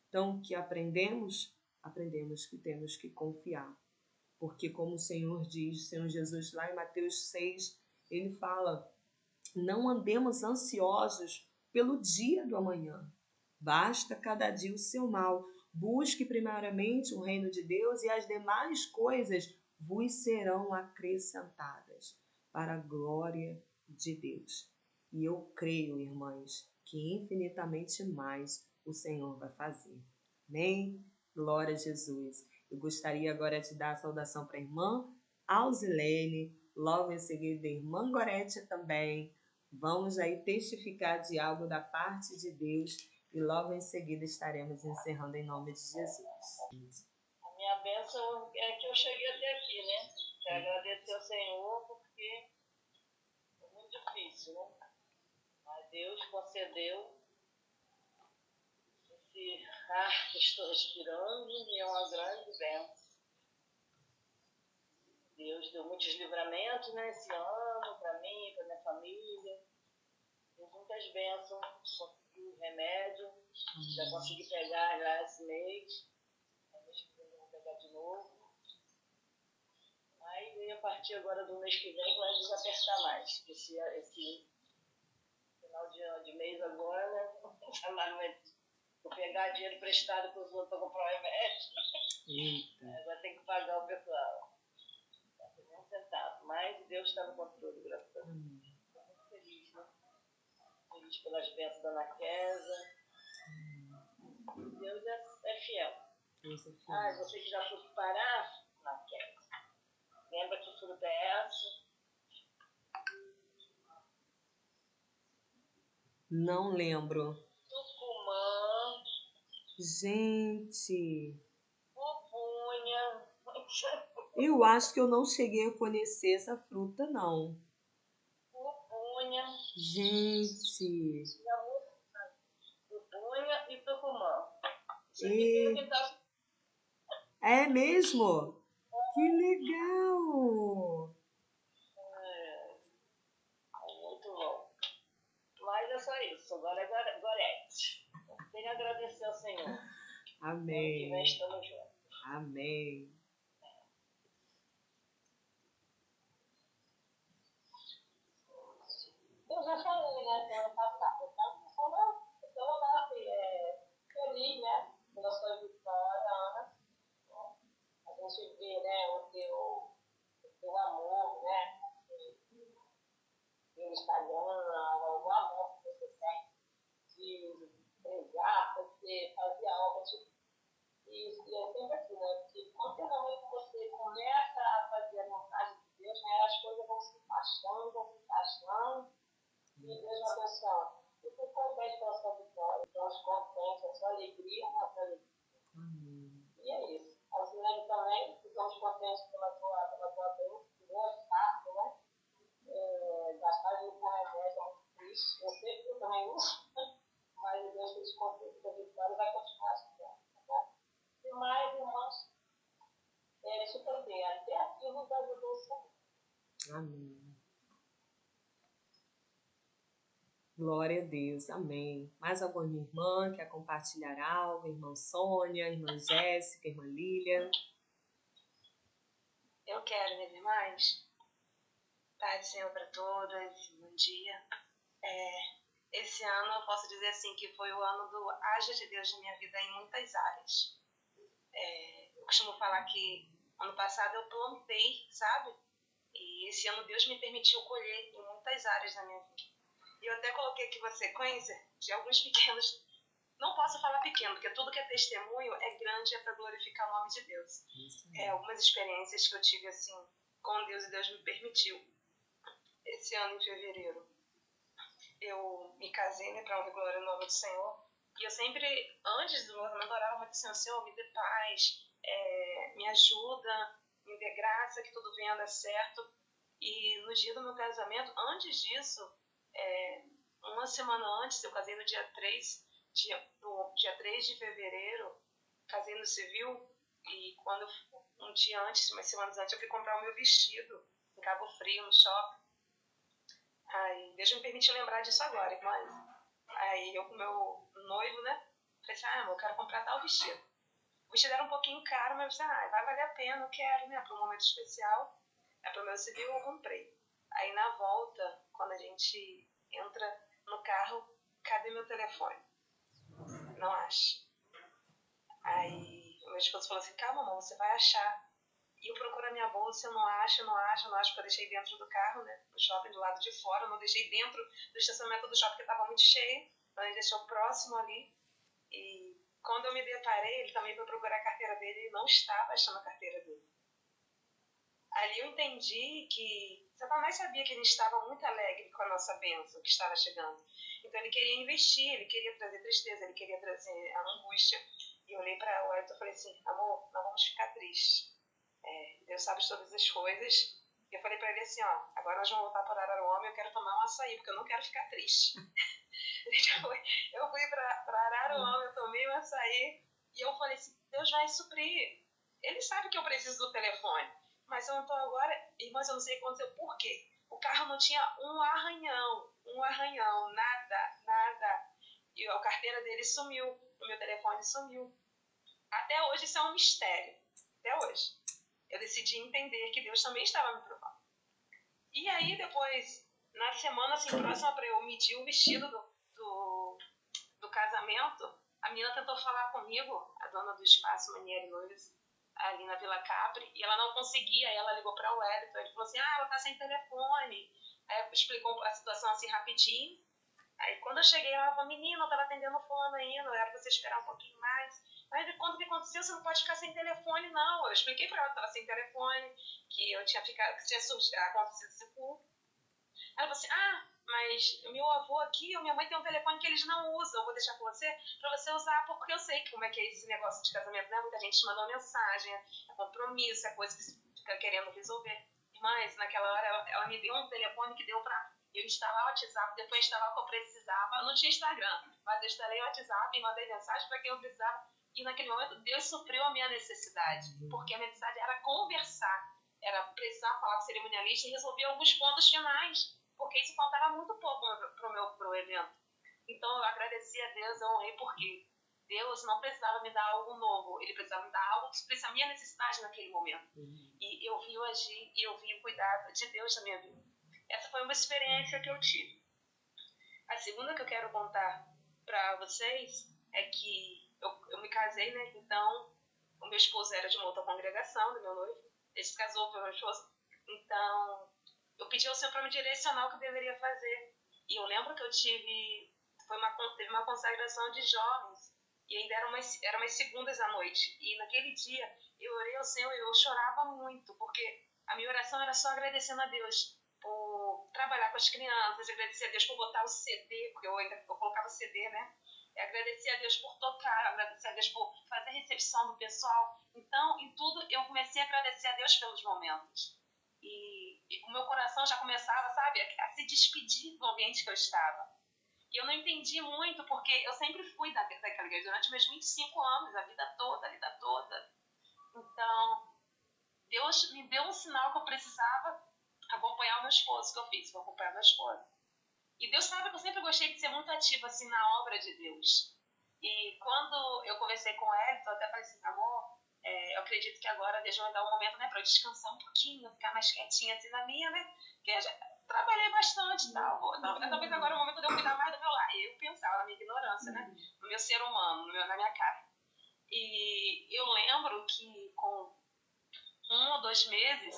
Speaker 1: Então, o que aprendemos? Aprendemos que temos que confiar. Porque como o Senhor diz, o Senhor Jesus lá em Mateus 6, ele fala, não andemos ansiosos pelo dia do amanhã. Basta cada dia o seu mal. Busque primeiramente o reino de Deus e as demais coisas vos serão acrescentadas para a glória de Deus. E eu creio, irmãs, que infinitamente mais o Senhor vai fazer. Amém? Glória a Jesus. Eu gostaria agora de dar a saudação para a irmã Alzilene, logo em seguida a irmã Gorete também. Vamos aí testificar de algo da parte de Deus e logo em seguida estaremos encerrando em nome de Jesus.
Speaker 2: A minha bênção é que eu cheguei até aqui, né? Quero agradecer ao Senhor porque foi muito difícil, né? Mas Deus concedeu esse ar que estou respirando e é uma grande bênção. Deus deu muitos livramentos, né, esse ano, para mim, para minha família. Deu muitas bênçãos, consegui remédio, já consegui pegar já esse mês. Mês que vem eu vou pegar de novo. Aí, a partir agora do mês que vem, vai desapertar mais. Esse final de mês agora, né? Vou pegar dinheiro emprestado para os outros para comprar o remédio. Vai ter que pagar o pessoal. Não tem nem um centavo. Mas Deus está no controle, graças a Deus. Estou muito feliz, né? Feliz pelas bênçãos da Ana Kézia. Deus é fiel. Você que já foi para o Pará, Ana Kézia. Lembra que fruta é essa?
Speaker 1: Não lembro.
Speaker 2: Tucumã.
Speaker 1: Gente.
Speaker 2: Pupunha.
Speaker 1: Eu acho que eu não cheguei a conhecer essa fruta, não.
Speaker 2: Pupunha. Chikungunya,
Speaker 1: Gente,
Speaker 2: Chikungunya e Tucumã. Isso aqui
Speaker 1: e
Speaker 2: tem no quintal.
Speaker 1: é mesmo? Que legal!
Speaker 2: Muito bom. Mas é só isso. Agora é Gorete. Tenho que agradecer ao Senhor. Ano que vem
Speaker 1: Amém,
Speaker 2: estamos juntos.
Speaker 1: amém.
Speaker 2: Eu já falei, né, semana passada. Então, assim, feliz, né, pela sua vitória, Ana. A gente vê, né, o teu amor, né, pelo Instagram, o amor que você tem de pregar, você fazer algo, e é sempre assim, né, porque quando realmente você começa a fazer a vontade de Deus, né, as coisas vão se encaixando, e Deus vai abençoando. E fico contente pela sua vitória, estamos contentes, a sua alegria, a nossa alegria.
Speaker 1: Amém.
Speaker 2: E é isso. A Zinele também, ficamos contentes pela tua bênção, que não é fácil, né? Gastar de com remédio é muito triste. Eu sei que eu também uso, mas Deus fez contente da vitória e vai continuar ajudando. Tá? E mais, irmãos, tipo assim, até aqui nos ajudou o Senhor.
Speaker 1: Amém. Glória a Deus, amém. Mais alguma irmã quer compartilhar algo? Irmã Sônia, irmã Jéssica, irmã Lília.
Speaker 4: Eu quero, meus irmãos. Paz do Senhor para todas, bom dia. Esse ano eu posso dizer assim que foi o ano do haja de Deus na minha vida em muitas áreas. Eu costumo falar que ano passado eu plantei, sabe? E esse ano Deus me permitiu colher em muitas áreas da minha vida. E eu até coloquei aqui uma sequência de alguns pequenos. Não posso falar pequeno, porque tudo que é testemunho é grande, é para glorificar o nome de Deus. Algumas experiências que eu tive assim com Deus e Deus me permitiu. Esse ano, em fevereiro, eu me casei, né, para honra e glória no nome do Senhor. E eu sempre, antes do casamento, orava muito assim, Senhor, me dê paz, me ajuda, me dê graça, que tudo venha a dar certo. E no dia do meu casamento, antes disso, uma semana antes, eu casei no dia 3 de fevereiro, casei no civil, e um dia antes, umas semanas antes, eu fui comprar o meu vestido em Cabo Frio, no shopping. Aí, Deus me permitiu lembrar disso agora, irmãs. Aí eu com meu noivo, né, falei assim, amor, eu quero comprar tal vestido. O vestido era um pouquinho caro, mas eu falei, vai valer a pena, eu quero, né, para um momento especial. Para o meu civil eu comprei. Aí na volta, quando a gente entra no carro, cadê meu telefone? Não acho. Aí o meu esposo falou assim, calma, amor, você vai achar. E eu procuro a minha bolsa, eu não acho, porque eu deixei dentro do carro, né, no shopping, do lado de fora, eu não deixei dentro do estacionamento do shopping, porque estava muito cheio, então ele deixou próximo ali. E quando eu me deparei, ele também foi procurar a carteira dele e não estava achando a carteira dele. Ali eu entendi que Satanás sabia que a gente estava muito alegre com a nossa bênção que estava chegando. Então ele queria investir, ele queria trazer tristeza, ele queria trazer a angústia. E eu olhei para o Elton e falei assim, amor, não vamos ficar tristes. Deus sabe de todas as coisas. E eu falei para ele assim, ó, agora nós vamos voltar para Araruama e eu quero tomar um açaí, porque eu não quero ficar triste. Eu fui para Araruama, eu tomei um açaí e eu falei assim, Deus vai suprir. Ele sabe que eu preciso do telefone. Mas eu não tô agora, irmãs, eu não sei o que aconteceu, por quê? O carro não tinha um arranhão, nada. E a carteira dele sumiu, o meu telefone sumiu. Até hoje isso é um mistério, até hoje. Eu decidi entender que Deus também estava me provando. E aí depois, na semana assim, próxima para eu medir o vestido do casamento, a menina tentou falar comigo, a dona do espaço Manieri Loures, ali na Vila Capri, e ela não conseguia, aí ela ligou para o Wellington, ele falou assim, ela tá sem telefone. Aí explicou a situação assim rapidinho. Aí quando eu cheguei, ela falou, menina, eu tava atendendo o fulano ainda, era pra você esperar um pouquinho mais. Aí quando que aconteceu, você não pode ficar sem telefone, não. Eu expliquei pra ela que tava sem telefone, que eu tinha ficado, que tinha acontecido esse culto. Ela falou assim, mas meu avô aqui, minha mãe tem um telefone que eles não usam, eu vou deixar com você, pra você usar, porque eu sei como é que é esse negócio de casamento, né? Muita gente mandou mensagem, é compromisso, é coisa que você fica querendo resolver. Mas naquela hora ela me deu um telefone que deu pra Eu instalava o WhatsApp, depois instalava o que eu precisava. Não tinha Instagram, mas eu instalei o WhatsApp e mandei mensagem para quem eu precisava. E naquele momento Deus supriu a minha necessidade, porque a minha necessidade era conversar, era precisar falar com o cerimonialista e resolver alguns pontos finais, porque isso faltava muito pouco pro evento. Então eu agradeci a Deus, eu honrei, porque Deus não precisava me dar algo novo, Ele precisava me dar algo que suprisse a minha necessidade naquele momento. E eu vi o agir e eu vi o cuidado de Deus na minha vida. Essa foi uma experiência que eu tive. A segunda que eu quero contar para vocês é que eu me casei, né? Então, o meu esposo era de uma outra congregação, do meu noivo. Ele se casou com o meu esposo. Então, eu pedi ao Senhor para me direcionar o que eu deveria fazer. E eu lembro que eu teve uma consagração de jovens. E ainda eram umas segundas à noite. E naquele dia, eu orei ao Senhor e eu chorava muito, porque a minha oração era só agradecendo a Deus por trabalhar com as crianças, agradecer a Deus por botar o CD, porque eu colocava CD, né? Agradecer a Deus por tocar, agradecer a Deus por fazer a recepção do pessoal. Então, em tudo, eu comecei a agradecer a Deus pelos momentos. E o meu coração já começava, sabe, a se despedir do ambiente que eu estava. E eu não entendi muito, porque eu sempre fui daquela igreja durante meus 25 anos, a vida toda. Então, Deus me deu um sinal que eu precisava acompanhar o meu esposo, que eu fiz, vou acompanhar meu esposo. E Deus sabe que eu sempre gostei de ser muito ativa assim na obra de Deus. E quando eu conversei com ele, eu até falei assim, amor, eu acredito que agora Deus vai dar um momento, né, para eu descansar um pouquinho, ficar mais quietinha assim na minha, né? Porque eu já trabalhei bastante e tal. Talvez agora é o momento de eu cuidar mais do meu lar. Eu pensava na minha ignorância, né? No meu ser humano, na minha cara. E eu lembro que com 1 ou 2 meses,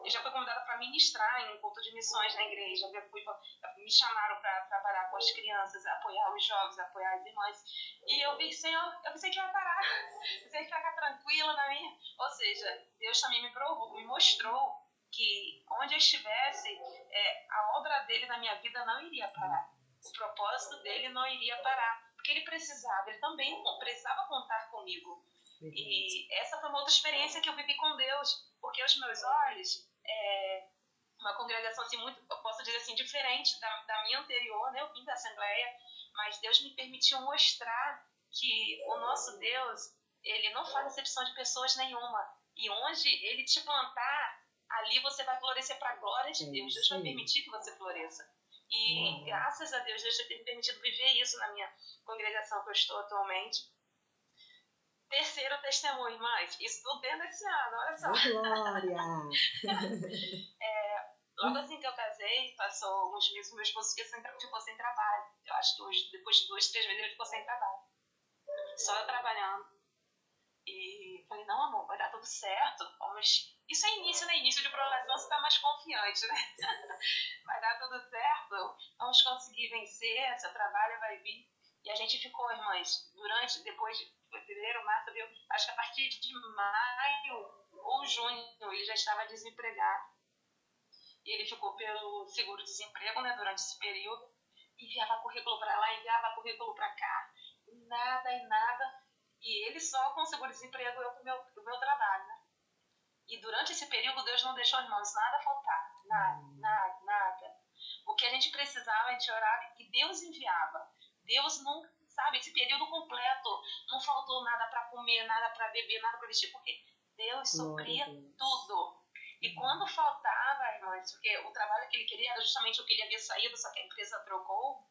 Speaker 4: eu já fui convidada para ministrar em um culto de missões na igreja. Me chamaram para trabalhar com as crianças, apoiar os jovens, apoiar as irmãs. E eu vi, Senhor, eu pensei que ia parar. Eu pensei que ia ficar tranquila na minha. Ou seja, Deus também me provou, me mostrou que onde eu estivesse, a obra dele na minha vida não iria parar. O propósito dele não iria parar. Porque ele também precisava contar comigo. E essa foi uma outra experiência que eu vivi com Deus, porque os meus olhos, uma congregação assim muito, eu posso dizer assim, diferente da minha anterior, né? Eu vim da Assembleia, mas Deus me permitiu mostrar que o nosso Deus, ele não faz acepção de pessoas nenhuma. E onde ele te plantar, ali você vai florescer para a glória de Deus. Deus vai permitir que você floresça. E graças a Deus, Deus tem me permitido viver isso na minha congregação que eu estou atualmente. Terceiro testemunho, irmãs. Isso tudo dentro desse ano, olha só.
Speaker 1: Glória!
Speaker 4: Logo assim que eu casei, passou alguns meses, meu esposo ficou sem trabalho. Eu acho que hoje, depois de 2, 3 meses, ele ficou sem trabalho. Só eu trabalhando. E falei, não, amor, vai dar tudo certo. Isso é início, né? Início de provação, você tá mais confiante, né? Vai dar tudo certo. Vamos conseguir vencer, seu trabalho vai vir. E a gente ficou, irmãs, depois de fevereiro, março, abril, acho que a partir de maio ou junho ele já estava desempregado. E ele ficou pelo seguro-desemprego, né, durante esse período. Enviava currículo para lá, enviava currículo para cá. Nada. E ele só com seguro-desemprego, eu com o meu trabalho, né? E durante esse período, Deus não deixou, irmãos, nada faltar. Nada. O que a gente precisava, a gente orava e Deus enviava. Deus não, sabe, esse período completo, não faltou nada para comer, nada para beber, nada para vestir, porque Deus supria tudo. E quando faltava, irmãs, porque o trabalho que ele queria era justamente o que ele havia saído, só que a empresa trocou.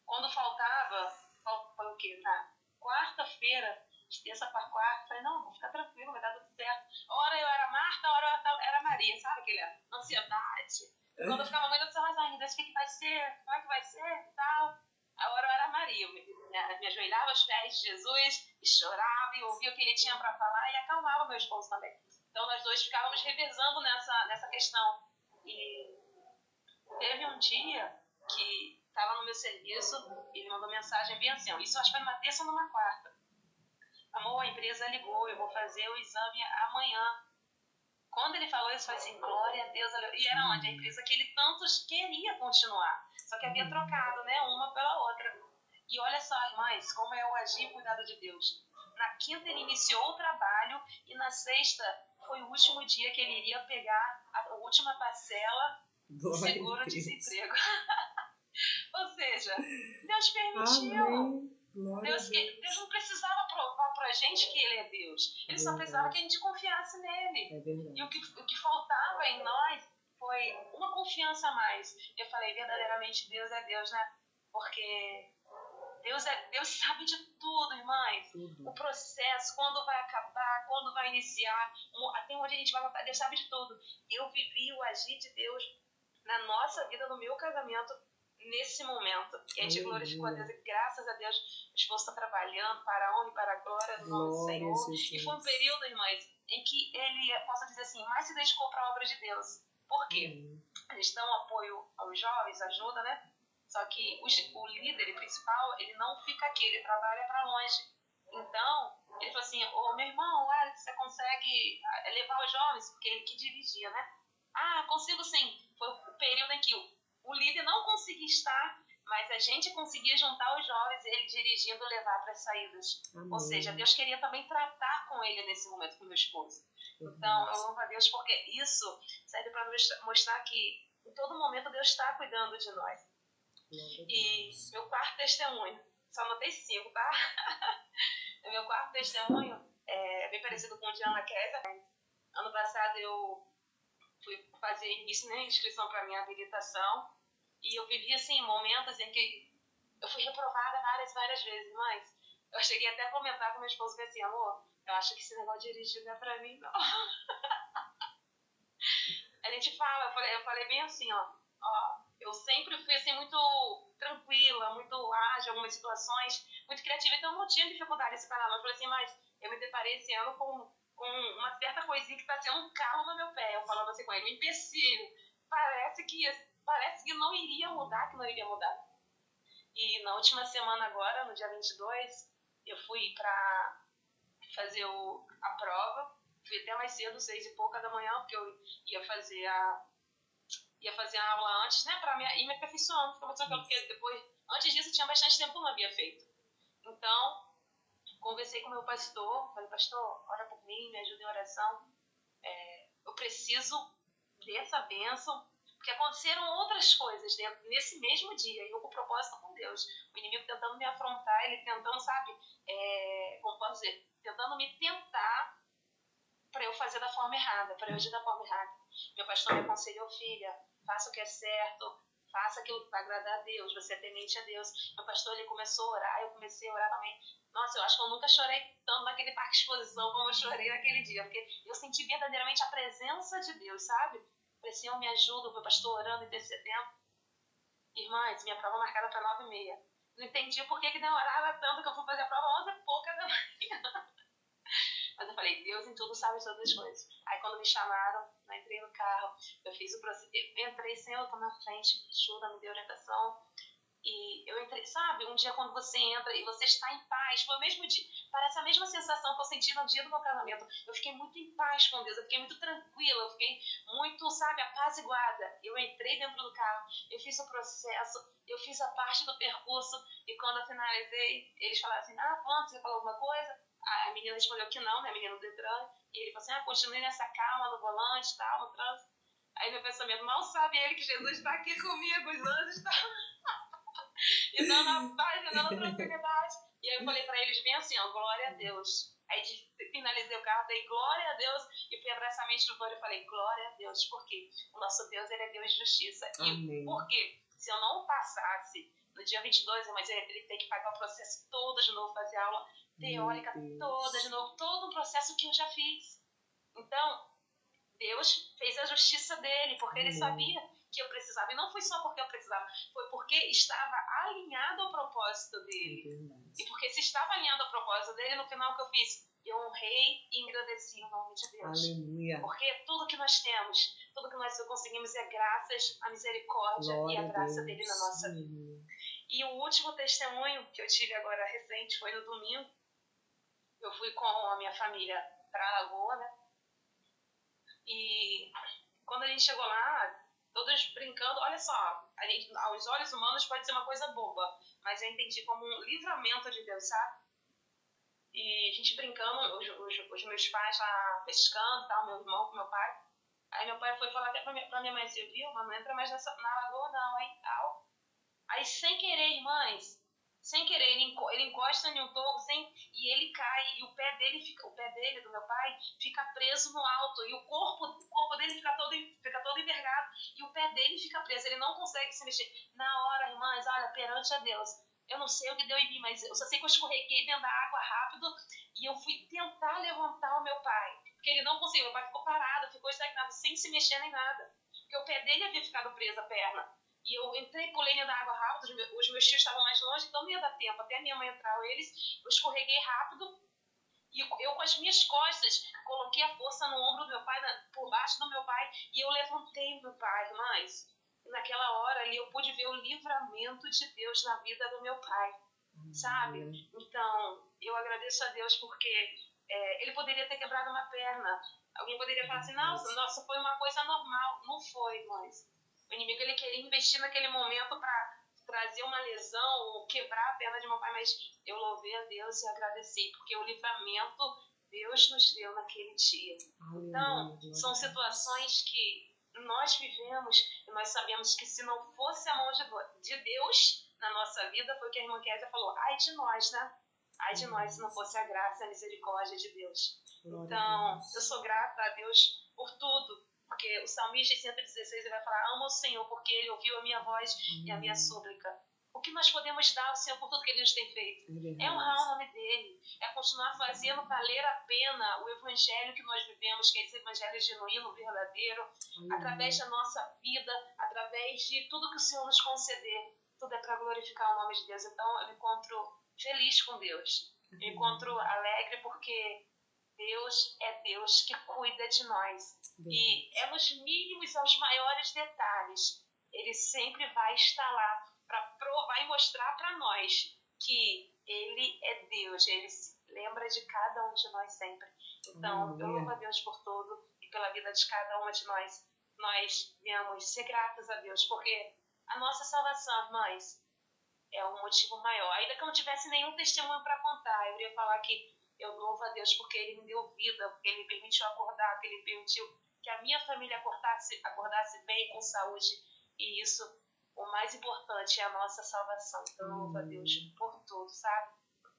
Speaker 4: Quando faltava, foi o quê? Na quarta-feira, de terça para quarta, falei, não, vou ficar tranquilo, vai dar tudo certo. Ora eu era Marta, ora eu era Maria, sabe aquela ansiedade? Quando eu ficava muito ansiosa ainda, o que vai ser? Como é que vai ser? E tal. A hora eu era Maria, eu me ajoelhava aos pés de Jesus e chorava e ouvia o que ele tinha para falar e acalmava meu esposo também. Então nós dois ficávamos revezando nessa questão. E teve um dia que estava no meu serviço, ele mandou mensagem bem assim, isso acho que foi numa terça ou numa quarta. Amor, a empresa ligou, eu vou fazer o exame amanhã. Quando ele falou isso, eu falei assim, glória a Deus. E era onde? A empresa que ele tantos queria continuar. Só que havia trocado, né, uma pela outra. E olha só, irmãs, como é o agir e cuidado de Deus. Na quinta ele iniciou o trabalho e na sexta foi o último dia que ele iria pegar a última parcela
Speaker 1: Glória a
Speaker 4: seguro-desemprego. Ou seja, Deus permitiu.
Speaker 1: Amém. Glória a
Speaker 4: Deus
Speaker 1: Deus.
Speaker 4: não precisava provar pra gente que Ele é Deus. Ele só precisava que a gente confiasse nele.
Speaker 1: É verdade.
Speaker 4: E o que faltava em nós foi uma confiança a mais. Eu falei, verdadeiramente, Deus é Deus, né? Porque Deus sabe de tudo, irmãs.
Speaker 1: Tudo.
Speaker 4: O processo, quando vai acabar, quando vai iniciar, até onde a gente vai voltar, Deus sabe de tudo. Eu vivi o agir de Deus na nossa vida, no meu casamento, nesse momento. E a gente glorificou a Deus e graças a Deus o esposo está trabalhando para a honra e para a glória do nome do Senhor. E foi um período, irmãs, em que ele, posso dizer assim, mais se dedicou para a obra de Deus. Por quê? Eles dão apoio aos jovens, ajuda, né? Só que o líder principal, ele não fica aqui, ele trabalha para longe. Então, ele falou assim, ô meu irmão, Alex, você consegue levar os jovens? Porque ele que dirigia, né? Ah, consigo sim. Foi o período em que o líder não conseguia estar, mas a gente conseguia juntar os jovens, ele dirigindo, levar para as saídas.
Speaker 1: Amém.
Speaker 4: Ou seja, Deus queria também tratar com ele nesse momento, com meu esposo. Então, eu louvo a Deus porque isso serve para mostrar que em todo momento Deus está cuidando de nós. E meu quarto testemunho, só anotei 5, tá? Meu quarto testemunho é bem parecido com o de Ana Kézia. Ano passado eu fui fazer início, né, inscrição para minha habilitação e eu vivi assim momentos em que eu fui reprovada várias vezes, mas eu cheguei até a comentar com meu esposo assim, amor, eu acho que esse negócio de dirigir não é pra mim, não. A gente fala, eu falei bem assim, ó, eu sempre fui assim muito tranquila, muito ágil em algumas situações, muito criativa, então eu não tinha dificuldade esse canal. Eu falei assim, mas eu me deparei esse ano com uma certa coisinha que está sendo um calo no meu pé. Eu falava assim com ele, um empecilho. Parece que não iria mudar, que não iria mudar. E na última semana agora, no dia 22, eu fui para fazer a prova. Fui até mais cedo, 6 e pouca da manhã, porque eu ia fazer a aula antes, né, para ir me aperfeiçoando, porque depois, antes disso, eu tinha bastante tempo que eu não havia feito. Então, conversei com o meu pastor, falei, pastor, ora por mim, me ajuda em oração. Eu preciso dessa bênção, porque aconteceram outras coisas nesse mesmo dia, e eu com propósito com Deus. O inimigo tentando me afrontar, ele tentando, sabe, como posso dizer, tentando me tentar para eu fazer da forma errada, para eu agir da forma errada. Meu pastor me aconselhou, filha, faça o que é certo, faça aquilo que vai agradar a Deus, você é temente a Deus. Meu pastor, ele começou a orar, eu comecei a orar também. Nossa, eu acho que eu nunca chorei tanto naquele parque de exposição como eu chorei naquele dia, porque eu senti verdadeiramente a presença de Deus, sabe? Falei, Senhor, me ajuda, o meu pastor orando, intercedendo. Irmãs, minha prova marcada para 9h30. Não entendi por que demorava tanto, que eu fui fazer a prova 11h pouca da manhã. Mas eu falei, Deus em tudo sabe todas as coisas. Aí quando me chamaram, eu entrei no carro, eu fiz o processo, eu entrei, Senhor, eu tô na frente, me ajuda, me deu orientação. E eu entrei, sabe, um dia quando você entra e você está em paz, foi o mesmo dia, parece a mesma sensação que eu senti no dia do meu casamento. Eu fiquei muito em paz com Deus, eu fiquei muito tranquila, eu fiquei muito, sabe, apaziguada. Eu entrei dentro do carro, eu fiz o processo, eu fiz a parte do percurso, e quando eu finalizei, eles falaram assim, Wanda, você falou alguma coisa? A menina respondeu que não, né, a menina do Detran, e ele falou assim, continue nessa calma no volante, tal, no trânsito. Aí meu pensamento, mal sabe ele que Jesus está aqui comigo, os anjos estão... e dando a paz, e dando a tranquilidade. E aí eu falei pra eles bem assim, ó, glória a Deus. Aí finalizei o carro, dei glória a Deus, e fui abraçar minha instrutora e falei, glória a Deus, porque o nosso Deus, ele é Deus de justiça.
Speaker 1: Amém.
Speaker 4: E porque se eu não passasse no dia 22, mas ele tem que pagar o processo todo de novo, fazer a aula teórica toda de novo, todo um processo que eu já fiz. Então, Deus fez a justiça dele, porque ele sabia que eu precisava. E não foi só porque eu precisava, foi porque estava alinhado ao propósito dele. E porque se estava alinhado ao propósito dele, no final o que eu fiz? Eu honrei e engrandeci o nome de Deus.
Speaker 1: Aleluia.
Speaker 4: Porque tudo que nós temos, tudo que nós conseguimos é graças à misericórdia e à graça dele na nossa vida. E o último testemunho que eu tive agora recente foi no domingo. Eu fui com a minha família para a Lagoa, né? E quando a gente chegou lá, todos brincando, olha só, aos olhos humanos pode ser uma coisa boba, mas eu entendi como um livramento de Deus, sabe? E a gente brincando, os meus pais lá pescando, tal, meu irmão com meu pai. Aí meu pai foi falar até pra minha mãe, você viu, mas não entra mais na lagoa não, hein, tal. Aí sem querer, irmãs, sem querer, ele encosta em um toco e ele cai, e o pé dele, do meu pai, fica preso no alto, e o corpo dele fica todo envergado, e o pé dele fica preso, ele não consegue se mexer. Na hora, irmãs, olha, perante a Deus, eu não sei o que deu em mim, mas eu só sei que eu escorreguei dentro da água rápido, e eu fui tentar levantar o meu pai, porque ele não conseguiu, meu pai ficou parado, ficou estagnado, sem se mexer nem nada, porque o pé dele havia ficado preso a perna. E eu entrei, pulei dentro da água rápido, os meus tios estavam mais longe, então não ia dar tempo. Até a minha mãe entrar, eu escorreguei rápido e eu com as minhas costas coloquei a força no ombro do meu pai, por baixo do meu pai, e eu levantei o meu pai, mas naquela hora ali eu pude ver o livramento de Deus na vida do meu pai, sabe? Então, eu agradeço a Deus porque ele poderia ter quebrado uma perna. Alguém poderia falar assim, nossa, foi uma coisa normal. Não foi, mas o inimigo ele queria investir naquele momento para trazer uma lesão ou quebrar a perna de meu pai, mas eu louvei a Deus e agradeci, porque o livramento Deus nos deu naquele dia. Então, são situações que nós vivemos e nós sabemos que se não fosse a mão de Deus na nossa vida, foi o que a irmã Kézia falou, ai de nós, né? Ai de nós se não fosse a graça e a misericórdia de Deus. Então, eu sou grata a Deus por tudo, porque o salmista em 116 ele vai falar, amo o Senhor porque ele ouviu a minha voz e a minha súplica. O que nós podemos dar ao Senhor por tudo que ele nos tem feito? É honrar o nome dele, é continuar fazendo valer a pena o evangelho que nós vivemos, que é esse evangelho genuíno, verdadeiro, através da nossa vida, através de tudo que o Senhor nos conceder. Tudo é para glorificar o nome de Deus. Então, eu me encontro feliz com Deus. Eu me encontro alegre porque Deus é Deus que cuida de nós. E é nos mínimos aos maiores detalhes. Ele sempre vai estar lá para provar e mostrar para nós que Ele é Deus. Ele se lembra de cada um de nós sempre. Então, eu louvo a Deus por tudo e pela vida de cada uma de nós. Nós viemos ser gratos a Deus, porque a nossa salvação, irmãs, é um motivo maior. Ainda que eu não tivesse nenhum testemunho para contar, eu iria falar que eu louvo a Deus porque Ele me deu vida, porque Ele me permitiu acordar, porque Ele permitiu que a minha família acordasse bem, com saúde. E isso, o mais importante, é a nossa salvação. Então eu louvo a Deus por tudo, sabe?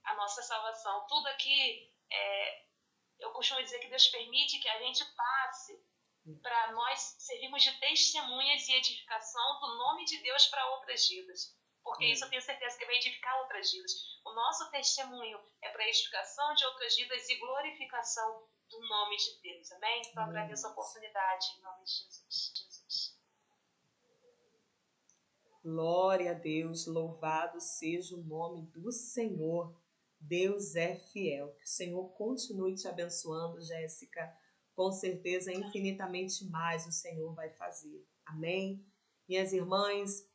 Speaker 4: A nossa salvação. Tudo aqui, eu costumo dizer que Deus permite que a gente passe para nós servirmos de testemunhas e edificação do nome de Deus para outras vidas. Porque isso eu tenho certeza que vai edificar outras vidas. O nosso testemunho é para edificação de outras vidas e glorificação do nome de Deus. Amém? Então agradeço a oportunidade em nome de Jesus.
Speaker 1: Glória a Deus, louvado seja o nome do Senhor. Deus é fiel. Que o Senhor continue te abençoando, Jéssica. Com certeza, infinitamente mais o Senhor vai fazer. Amém? Minhas irmãs,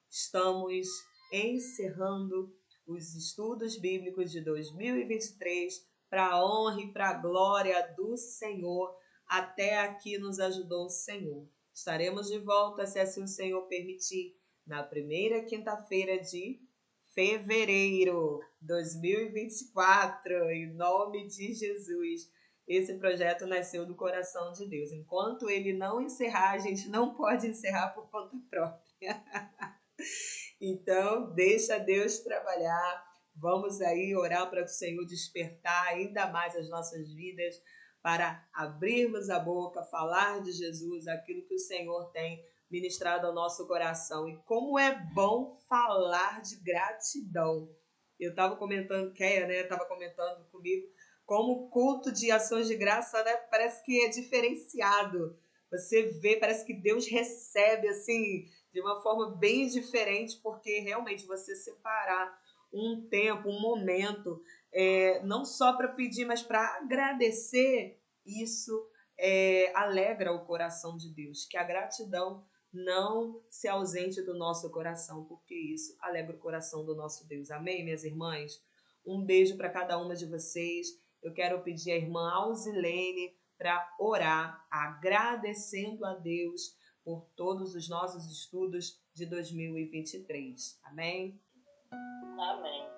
Speaker 1: estamos encerrando os estudos bíblicos de 2023 para a honra e para a glória do Senhor. Até aqui nos ajudou o Senhor. Estaremos de volta, se assim o Senhor permitir, na primeira quinta-feira de fevereiro 2024, em nome de Jesus. Esse projeto nasceu do coração de Deus. Enquanto ele não encerrar, a gente não pode encerrar por conta própria. Então, deixa Deus trabalhar. Vamos aí orar para que o Senhor despertar ainda mais as nossas vidas, para abrirmos a boca, falar de Jesus, aquilo que o Senhor tem ministrado ao nosso coração. E como é bom falar de gratidão. Eu estava comentando, Kéia, né? Estava comentando comigo como o culto de ações de graça, né? Parece que é diferenciado. Você vê, parece que Deus recebe, assim, de uma forma bem diferente, porque realmente você separar um tempo, um momento, não só para pedir, mas para agradecer, isso alegra o coração de Deus. Que a gratidão não se ausente do nosso coração, porque isso alegra o coração do nosso Deus. Amém, minhas irmãs? Um beijo para cada uma de vocês. Eu quero pedir à irmã Alzilene para orar, agradecendo a Deus por todos os nossos estudos de 2023. Amém?
Speaker 2: Amém.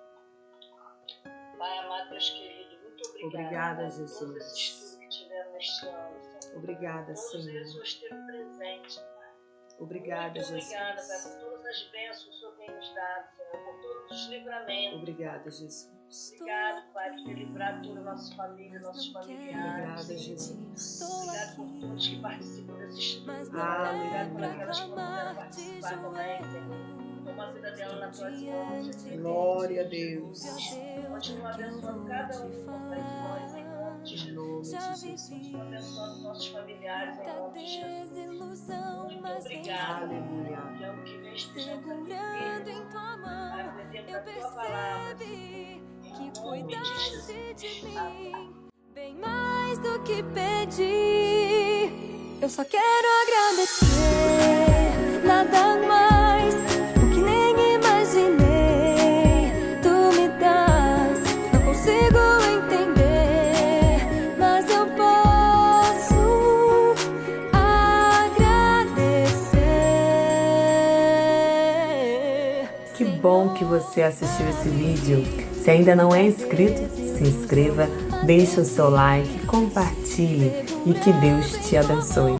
Speaker 2: Pai amado, Deus querido, muito obrigada,
Speaker 1: Obrigada,
Speaker 2: por todos esses
Speaker 1: Jesus.
Speaker 2: estudos que tiveram neste ano, Senhor.
Speaker 1: Obrigada,
Speaker 2: Todos
Speaker 1: Senhor.
Speaker 2: eles o esteve presente, Pai.
Speaker 1: Obrigada,
Speaker 2: Muito obrigada, Pai,
Speaker 1: Jesus.
Speaker 2: por todas as bênçãos que o Senhor tem nos dado, Senhor, por todos os livramentos.
Speaker 1: Obrigada, Jesus.
Speaker 2: Obrigado, Pai, por ter livrado toda a nossa família, nossos familiares.
Speaker 1: Obrigada, Jesus.
Speaker 2: Obrigado por todos que participam desse estudo.
Speaker 1: Aleluia.
Speaker 2: Obrigado por aquelas que não puderam participar também, Senhor. Toma a vida dela nas tuas mãos, Senhor.
Speaker 1: Glória a Deus.
Speaker 2: Continua abençoando cada um das irmãs em nome de
Speaker 1: Em
Speaker 2: Jesus.
Speaker 1: nome de Jesus.
Speaker 2: Continua abençoando nossos familiares em nome de Jesus. Muito obrigado.
Speaker 1: Aleluia.
Speaker 2: Que ano que vem estejamos aqui firmes para aprender da tua palavra. Em nome de Jesus. Amém.
Speaker 3: Bem mais do que pedir, eu só quero agradecer, nada mais, o que nem imaginei, tu me das, não consigo entender, mas eu posso agradecer.
Speaker 1: Que bom que você assistiu esse vídeo. Se ainda não é inscrito, se inscreva, deixe o seu like, compartilhe e que Deus te abençoe.